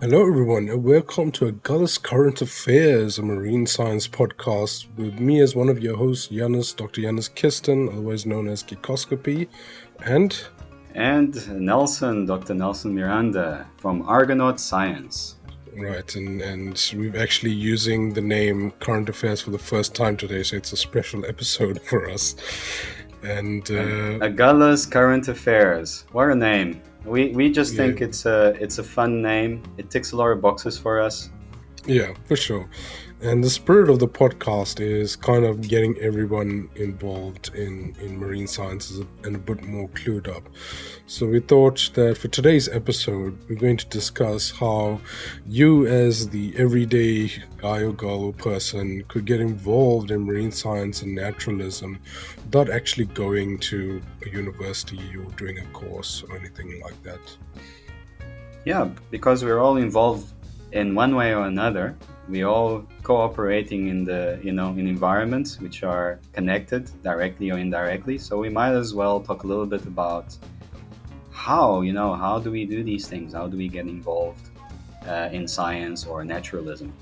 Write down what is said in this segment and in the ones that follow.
Hello, everyone, and welcome to Agulhas Current Affairs, a marine science podcast with me as one of your hosts, Dr. Yanis Kirsten, otherwise known as Geekoscopy, and And Dr. Nelson Miranda from Argonaut Science. right, and we're actually using the name Current Affairs for the first time today, so it's a special episode for us. And Agulhas Current Affairs. What a name! We just think it's a fun name. It ticks a lot of boxes for us. Yeah, for sure. And the spirit of the podcast is kind of getting everyone involved in marine sciences and a bit more clued up. So we thought that for today's episode, we're going to discuss how you as the everyday guy or girl or person could get involved in marine science and naturalism without actually going to a university or doing a course or anything like that. Yeah, because we're all involved in one way or another. We all cooperating in in environments which are connected directly or indirectly. So we might as well talk a little bit about how do we do these things? How do we get involved in science or naturalism?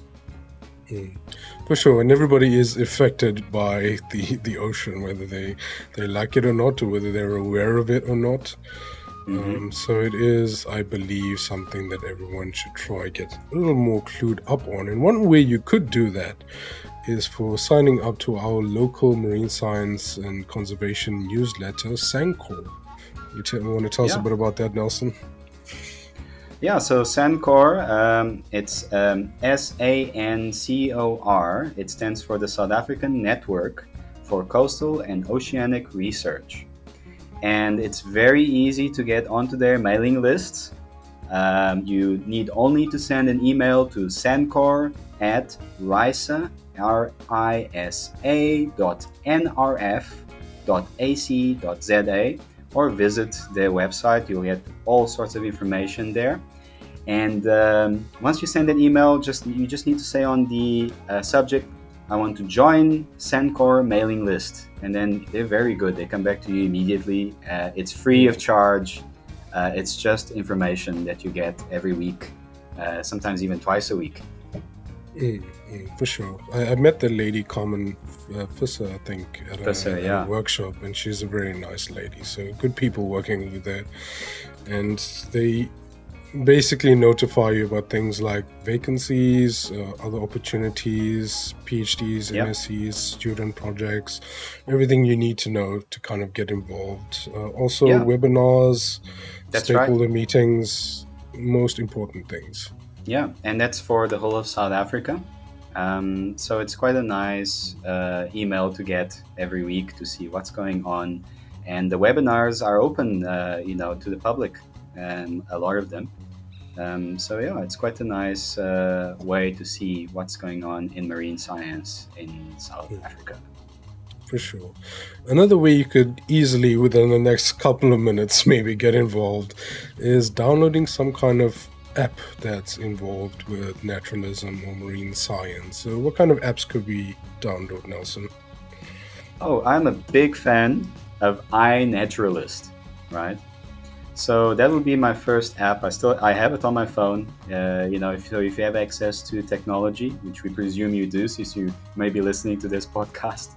For sure, and everybody is affected by the ocean, whether they like it or not, or whether they're aware of it or not. So it is, I believe, something that everyone should try get a little more clued up on. And one way you could do that is for signing up to our local marine science and conservation newsletter, Sancor. You want to tell us a bit about that, Nelson? Yeah, so SANCOR, it's SANCOR. It stands for the South African Network for Coastal and Oceanic Research. And it's very easy to get onto their mailing lists. You need only to send an email to sancor at risa.nrf.ac.za or visit their website. You'll get all sorts of information there. And once you send an email, you just need to say on the subject, I want to join Sancor mailing list. And then they're very good. They come back to you immediately. It's free of charge. It's just information that you get every week, sometimes even twice a week. For sure. I met the lady Carmen Fisser, I think, at a workshop, and she's a very nice lady. So good people working with her. And they basically notify you about things like vacancies, other opportunities, PhDs, MScs, student projects, everything you need to know to kind of get involved. Also, webinars, stakeholder meetings, most important things. Yeah, and that's for the whole of South Africa. So it's quite a nice email to get every week to see what's going on. And the webinars are open, to the public, a lot of them. So yeah, it's quite a nice way to see what's going on in marine science in South Africa. For sure. Another way you could easily, within the next couple of minutes, maybe get involved is downloading some kind of app that's involved with naturalism or marine science. So what kind of apps could we download, Nelson? Oh, I'm a big fan of iNaturalist, right? So that would be my first app. I have it on my phone. If you have access to technology, which we presume you do, since you may be listening to this podcast,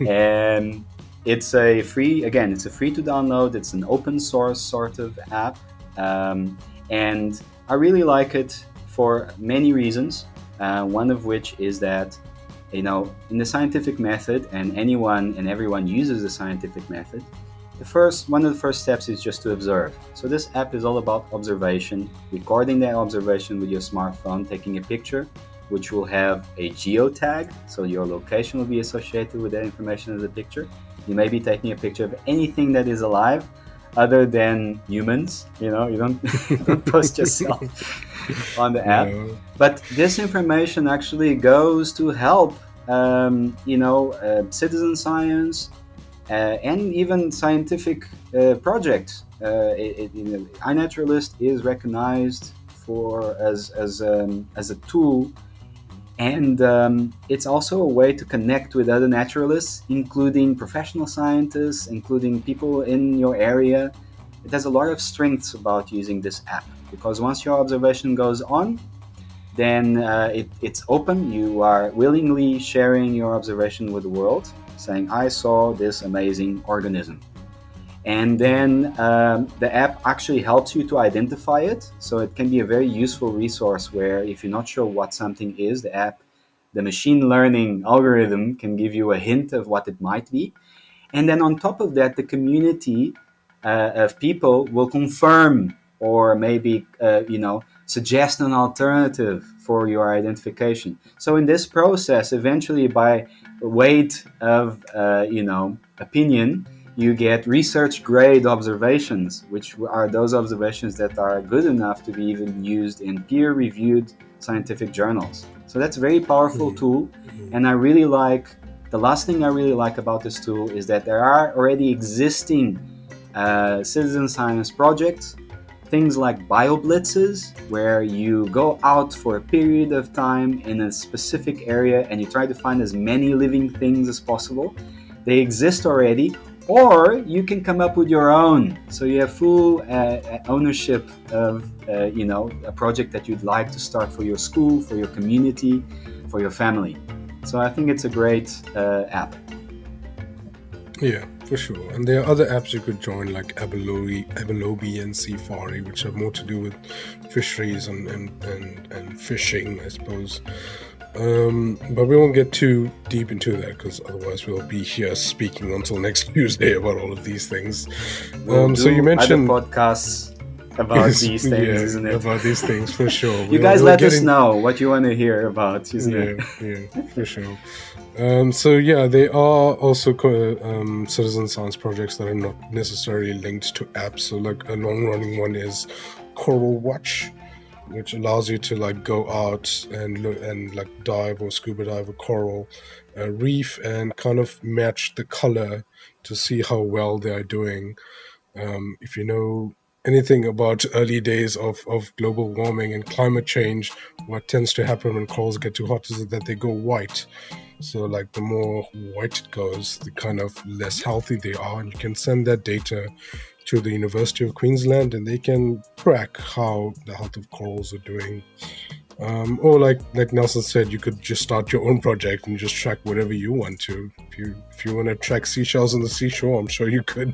and it's a free to download. It's an open source sort of app, and I really like it for many reasons. One of which is that, in the scientific method, and anyone and everyone uses the scientific method. One of the first steps is just to observe. So this app is all about observation, recording that observation with your smartphone, taking a picture, which will have a geotag, so your location will be associated with that information of the picture. You may be taking a picture of anything that is alive, other than humans. You don't post yourself on the app. No. But this information actually goes to help, citizen science, and even scientific projects. iNaturalist is recognized as a tool, and it's also a way to connect with other naturalists, including professional scientists, including people in your area. It has a lot of strengths about using this app. because once your observation goes on, then it's open. You are willingly sharing your observation with the world, saying, I saw this amazing organism. And then the app actually helps you to identify it. So it can be a very useful resource where if you're not sure what something is, the machine learning algorithm can give you a hint of what it might be. And then on top of that, the community of people will confirm or maybe, suggest an alternative for your identification. So in this process, eventually by weight of, opinion, you get research grade observations, which are those observations that are good enough to be even used in peer reviewed scientific journals. So that's a very powerful tool. And the last thing I really like about this tool is that there are already existing citizen science projects, things like bioblitzes, where you go out for a period of time in a specific area and you try to find as many living things as possible. They exist already, or you can come up with your own. So you have full ownership of a project that you'd like to start for your school, for your community, for your family. So I think it's a great app. Yeah, for sure. And there are other apps you could join, like Abelobi and Safari, which have more to do with fisheries and fishing, I suppose. But we won't get too deep into that, because otherwise we'll be here speaking until next Tuesday about all of these things. So you mentioned other podcasts about these things, isn't it? About these things, for sure. You guys let us know what you want to hear about, isn't it? Yeah, for sure. There are also citizen science projects that are not necessarily linked to apps. So like a long-running one is Coral Watch, which allows you to like go out and like dive or scuba dive a coral reef and kind of match the color to see how well they are doing. If you know anything about early days of global warming and climate change, what tends to happen when corals get too hot is that they go white. So like the more white it goes, the kind of less healthy they are. And you can send that data to the University of Queensland and they can track how the health of corals are doing. Or like Nelson said, you could just start your own project and just track whatever you want to. If you want to track seashells on the seashore, I'm sure you could.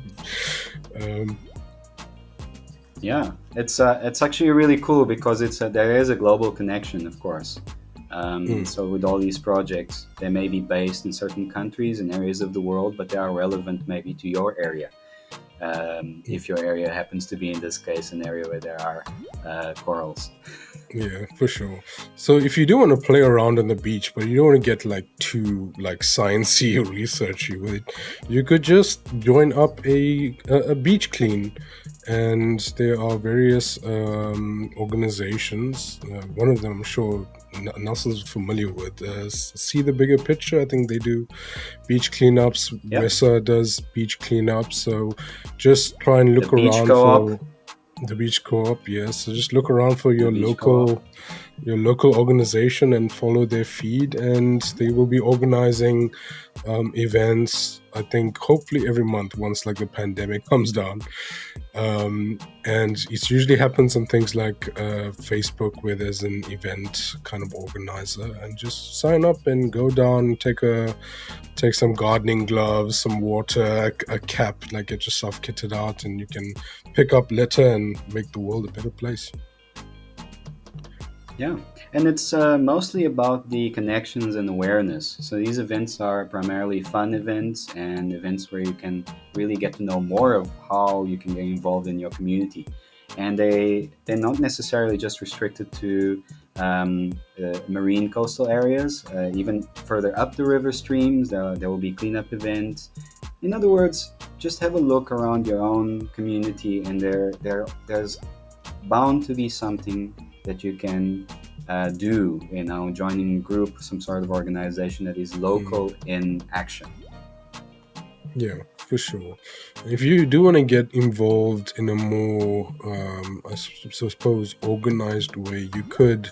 Yeah, it's actually really cool because there is a global connection, of course. So with all these projects, they may be based in certain countries and areas of the world, but they are relevant maybe to your area. If your area happens to be, in this case, an area where there are corals. Yeah, for sure. So if you do want to play around on the beach, but you don't want to get like too like sciencey or researchy with it, you could just join up a beach clean. And there are various organizations. One of them, I'm sure Nelson's familiar with. See the Bigger Picture. I think they do beach cleanups. Yep. Wessa does beach cleanups. So just try and look around for the beach co-op. Yes, so just look around for your local organization and follow their feed, and they will be organizing events, I think hopefully every month once like the pandemic comes down. And it usually happens on things like Facebook, where there's an event kind of organizer, and just sign up and go down, take some gardening gloves, some water, a cap, like get yourself kitted out, and you can pick up litter and make the world a better place. Yeah, and it's mostly about the connections and awareness. So these events are primarily fun events and events where you can really get to know more of how you can get involved in your community. And they're not necessarily just restricted to marine coastal areas. Even further up the river streams, there will be cleanup events. In other words, just have a look around your own community, and there's bound to be something that you can do, joining a group, some sort of organization that is local in action. Yeah, for sure. If you do want to get involved in a more, I suppose, organized way, you could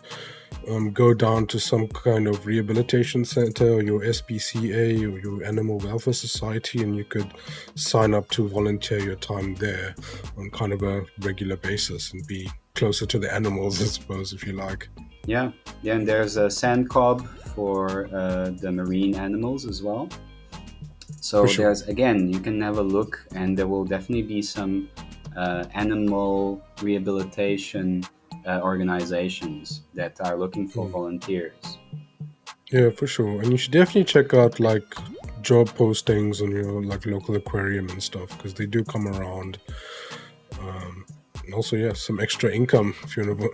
go down to some kind of rehabilitation center or your SPCA or your Animal Welfare Society, and you could sign up to volunteer your time there on kind of a regular basis and be closer to the animals, I suppose, if you like. Yeah, and there's a sand cob for the marine animals as well. So Sure. there's, again, you can have a look, and there will definitely be some animal rehabilitation organizations that are looking for volunteers. Yeah, for sure. And you should definitely check out like job postings on your like local aquarium and stuff, because they do come around. And also, yeah, some extra income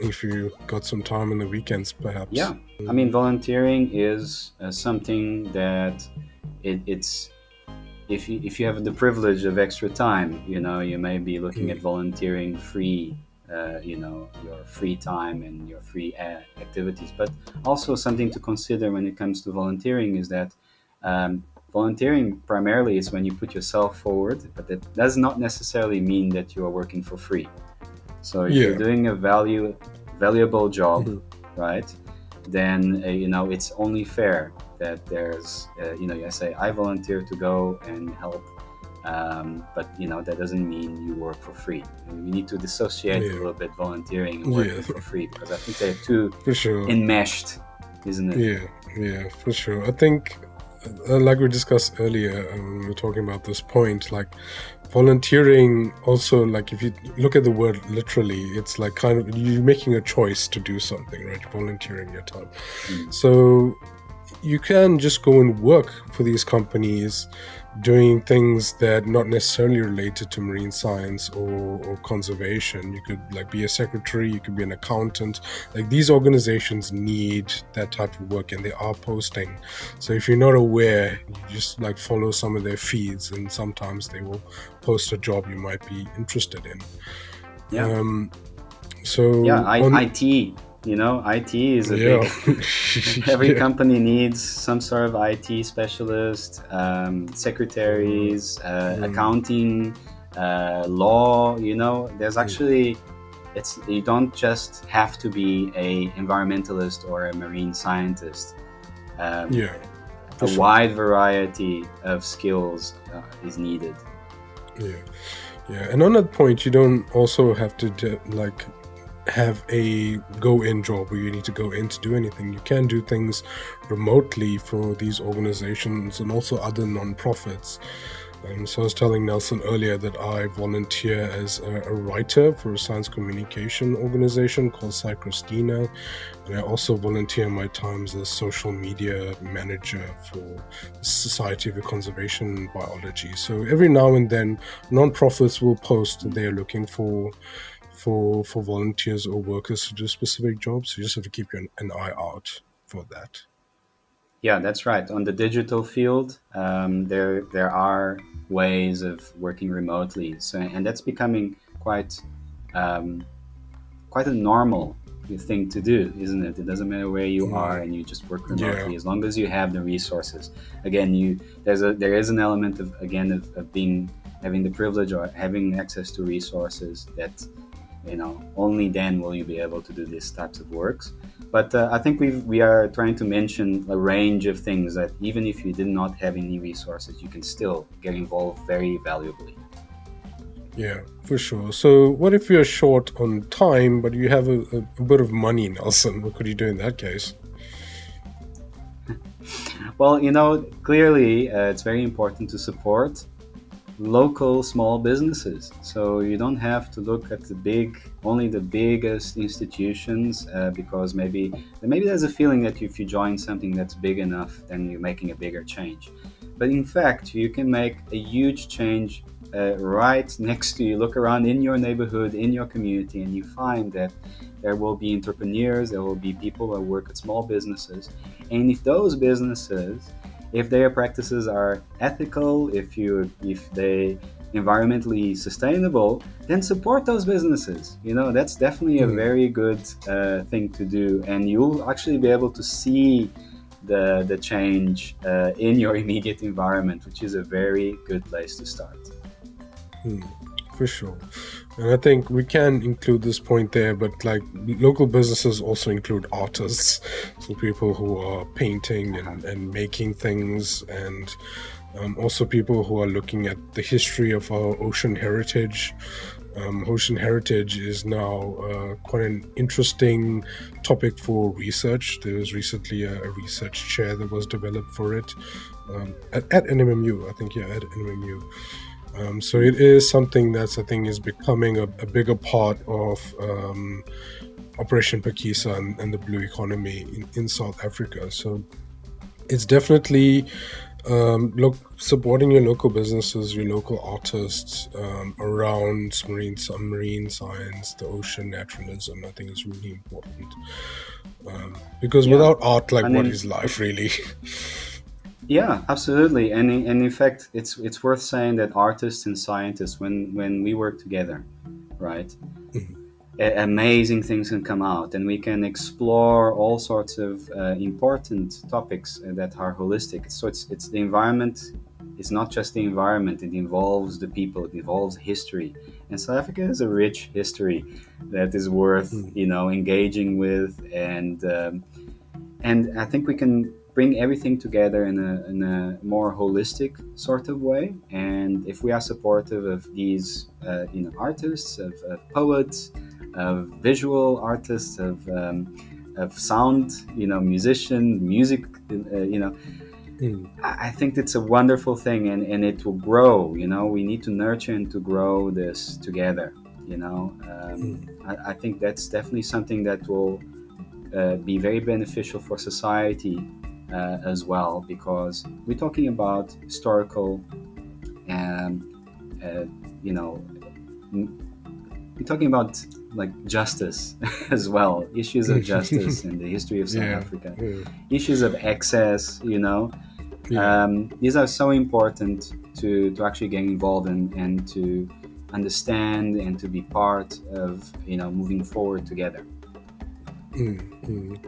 if you got some time on the weekends, perhaps. Yeah, I mean, volunteering is something that it's if you have the privilege of extra time, you may be looking at volunteering free, your free time and your free activities. But also something to consider when it comes to volunteering is that volunteering primarily is when you put yourself forward, but that does not necessarily mean that you are working for free. So if you're doing a valuable job, right, then it's only fair that there's I say I volunteer to go and help, but that doesn't mean you work for free. We need to dissociate a little bit volunteering and working for free, because I think they're too enmeshed, isn't it? Yeah, for sure. I think, like we discussed earlier when we were talking about this point, like volunteering also, like if you look at the word literally, it's like kind of you're making a choice to do something, right? Volunteering your time. So you can just go and work for these companies doing things that not necessarily related to marine science or conservation. You could like be a secretary, you could be an accountant. Like these organizations need that type of work, and they are posting. So if you're not aware, you just like follow some of their feeds, and sometimes they will post a job you might be interested in. IT. IT is a big. Every company needs some sort of IT specialist, secretaries, accounting, law. There's actually, you don't just have to be a environmentalist or a marine scientist. A wide variety of skills is needed. And on that point, you don't also have to have a go-in job where you need to go in to do anything. You can do things remotely for these organizations and also other non-profits. So I was telling Nelson earlier that I volunteer as a writer for a science communication organization called Sci Christina, and I also volunteer my time as a social media manager for the Society of Conservation Biology. So every now and then, non-profits will post that they are looking for volunteers or workers to do specific jobs. So you just have to keep an eye out for that. Yeah, that's right. On the digital field, there are ways of working remotely. So, and that's becoming quite a normal thing to do, isn't it? It doesn't matter where you are, and you just work remotely as long as you have the resources. Again, there is an element of having the privilege or having access to resources that only then will you be able to do these types of works. But I think we are trying to mention a range of things that even if you did not have any resources, you can still get involved very valuably. Yeah, for sure. So what if you're short on time, but you have a bit of money, Nelson? What could you do in that case? Well, clearly it's very important to support local small businesses. So you don't have to look at only the biggest institutions, because maybe there's a feeling that if you join something that's big enough, then you're making a bigger change. But in fact, you can make a huge change right next to you. Look around in your neighborhood, in your community, and you find that there will be entrepreneurs, there will be people that work at small businesses. And if those businesses, if their practices are ethical, if they environmentally sustainable, then support those businesses. That's definitely a very good thing to do, and you'll actually be able to see the change in your immediate environment, which is a very good place to start. For sure. And I think we can include this point there, but like local businesses also include artists, so people who are painting and making things, and also people who are looking at the history of our ocean heritage. Ocean heritage is now quite an interesting topic for research. There was recently a research chair that was developed for it at NMMU, I think, at NMMU. So it is something that's, I think, is becoming a bigger part of Operation Pakisa and the blue economy in South Africa. So it's definitely supporting your local businesses, your local artists around marine science, the ocean, naturalism. I think is really important because without art, like, what is life really? Yeah, absolutely. And in fact, it's worth saying that artists and scientists, when we work together, right, amazing things can come out, and we can explore all sorts of important topics that are holistic. So it's the environment. It's not just the environment. It involves the people. It involves history, and South Africa has a rich history that is worth engaging with, and I think we can bring everything together in a more holistic sort of way. And if we are supportive of these artists, of poets, of visual artists, of sound, musician, music, I think it's a wonderful thing, and it will grow. We need to nurture and to grow this together. I think that's definitely something that will be very beneficial for society as well, because we're talking about historical, we're talking about like justice as well, issues of justice in the history of South Africa, issues of access. These are so important to actually get involved in and to understand and to be part of moving forward together.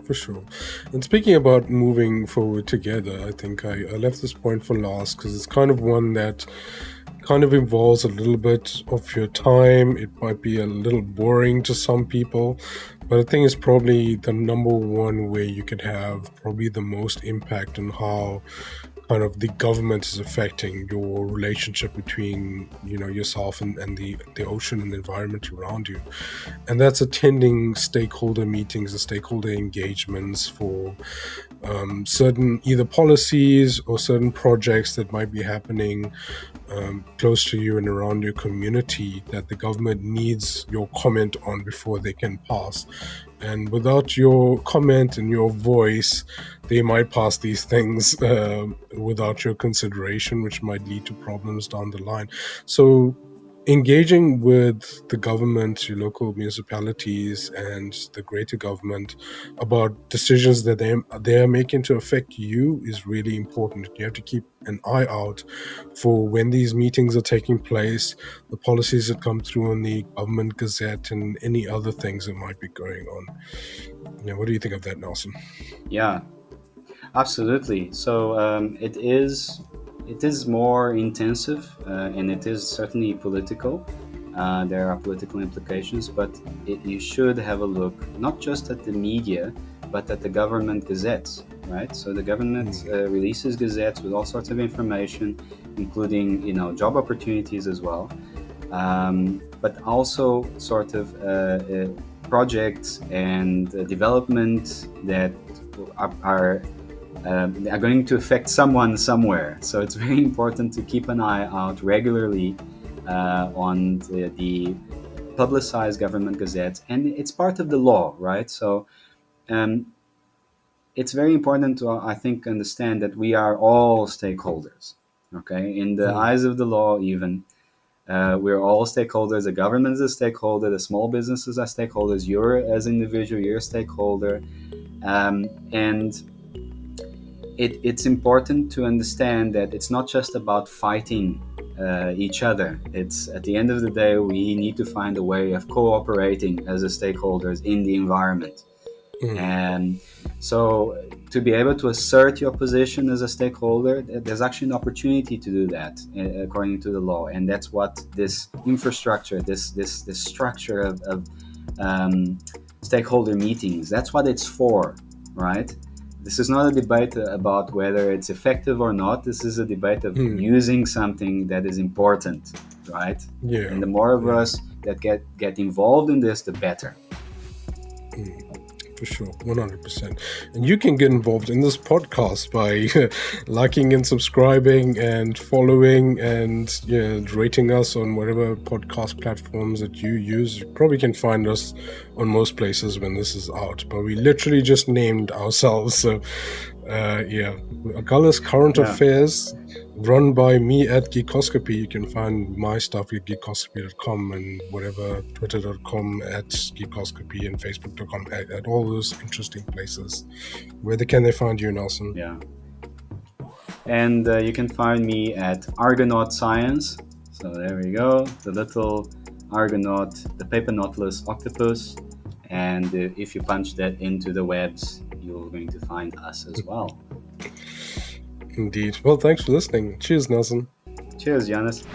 For sure. And speaking about moving forward together, I think I left this point for last because it's kind of one that kind of involves a little bit of your time. It might be a little boring to some people, but I think it's probably the number one way you could have probably the most impact on how kind of the government is affecting your relationship between yourself and the ocean and the environment around you. And that's attending stakeholder meetings and stakeholder engagements for certain either policies or certain projects that might be happening close to you and around your community that the government needs your comment on before they can pass. And without your comment and your voice, they might pass these things without your consideration, which might lead to problems down the line. So engaging with the government, your local municipalities, and the greater government about decisions that they are making to affect you is really important. You have to keep an eye out for when these meetings are taking place, the policies that come through in the government gazette, and any other things that might be going on. What do you think of that, Nelson? Yeah, absolutely. So it is more intensive, and it is certainly political. There are political implications, but you should have a look not just at the media, but at the government gazettes, right? So the government releases gazettes with all sorts of information, including job opportunities as well, but also sort of projects and development that are going to affect someone somewhere. So it's very important to keep an eye out regularly on the publicized government gazettes, and it's part of the law, right? So it's very important to, I think, understand that we are all stakeholders, okay? In the eyes of the law, even, we're all stakeholders. The government is a stakeholder, the small businesses are stakeholders, you're as an individual, you're a stakeholder, and it's important to understand that it's not just about fighting each other. It's, at the end of the day, we need to find a way of cooperating as a stakeholders in the environment. And so to be able to assert your position as a stakeholder, there's actually an opportunity to do that according to the law. And that's what this infrastructure, this structure of stakeholder meetings, that's what it's for, right? This is not a debate about whether it's effective or not. This is a debate of using something that is important, right? Yeah. And the more of us that get involved in this, the better. For sure, 100%. And you can get involved in this podcast by liking and subscribing and following and rating us on whatever podcast platforms that you use. You probably can find us on most places when this is out, but we literally just named ourselves. So Agulhas Current Affairs, run by me at Geekoscopy. You can find my stuff at geekoscopy.com and whatever, twitter.com at geekoscopy and facebook.com at all those interesting places. Where can they find you, Nelson? Yeah. And you can find me at Argonaut Science. So there we go, the little Argonaut, the paper Nautilus octopus. And if you punch that into the webs, you're going to find us as well. Indeed. Well, thanks for listening. Cheers, Nelson. Cheers, Giannis.